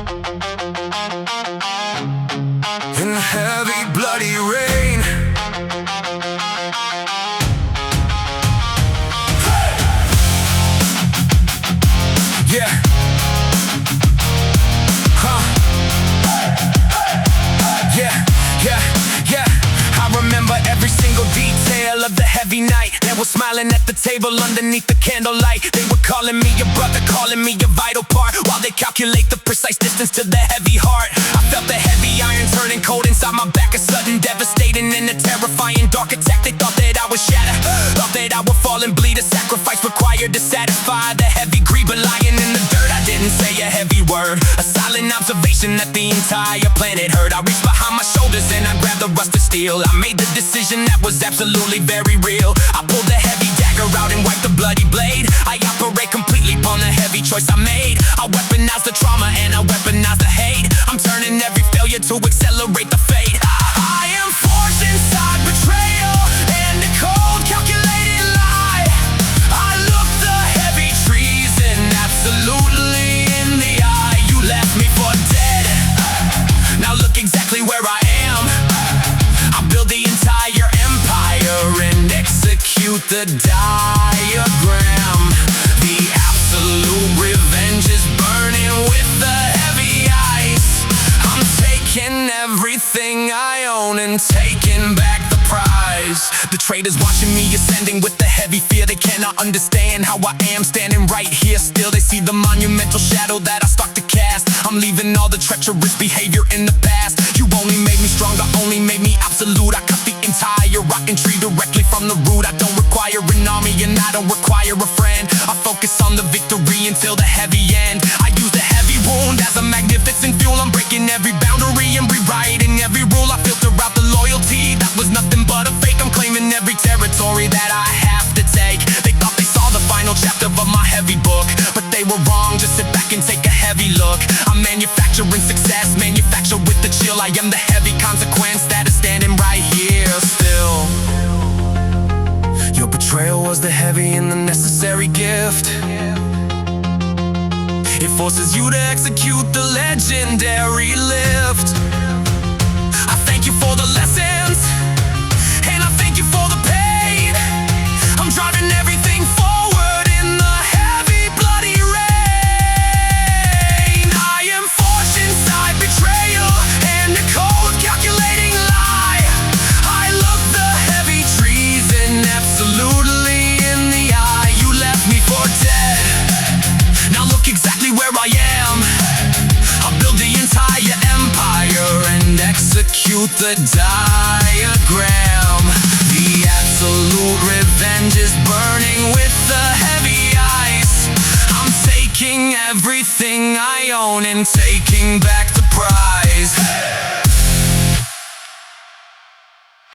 In the heavy, bloody rain. Yeah. Yeah. I remember every single detail of the heavy night. They were smiling at the table underneath the candlelight. They were calling me your brother, calling me a vital part, while they calculate the precise distance to the heavy heart. I felt the heavy iron turning cold inside my back, a sudden devastating and a terrifying dark attack. They thought that I would shatter, thought that I would fall and bleed. A sacrifice required to satisfy the heavy greed, but lying in the dirt, I didn't say a heavy word. A silent observation that the entire planet heard. I reached behind my shoulders and I grabbed the rusted steel. I made the decision that was absolutely very real. I pulled the heavy dagger out and wiped the bloody blade. I operate completely upon the heavy choice I made. I weaponize the trauma and I weaponize the hate. I'm turning every failure to accelerate the fate. I am forced inside betrayal and a cold calculated lie. I look the heavy treason absolutely in the eye. You left me for dead. Now look exactly where I am. I build the entire empire and execute the diagram. The absolute revenge is burning with the heavy ice. I'm taking everything I own and taking back the prize. The traitors watching me ascending with the heavy fear. They cannot understand how I am standing right here still. They see the monumental shadow that I start to cast. I'm leaving all the treacherous behavior in the past. You only made me stronger, only made me absolute. I cut the entire rockin' tree directly from the root. I don't require an army and I don't require a friend. I focus on the victory until the heavy end. I use the heavy wound as a magnificent fuel. I'm breaking every boundary and rewriting every rule. I filter out the loyalty that was nothing but a fake. I'm claiming every territory that I have to take. They thought they saw the final chapter of my heavy book, but they were wrong. Just sit back and take a heavy look. I'm manufacturing success, manufactured with the chill. I am the heavy consequence that is standing right here still. Your betrayal was the heavy and the necessary gift. It forces you to execute the legendary lift. I thank you for the lessons, and I thank you for the pain. I'm driving everything forward in the heavy, bloody rain. I am forced inside betrayal and a cold, calculating lie. I look the heavy treason absolutely in the eye. You left me for dead. Now look exactly where I am. I build the entire empire and execute the diagram. The absolute revenge is burning with the heavy ice. I'm taking everything I own and taking back the prize.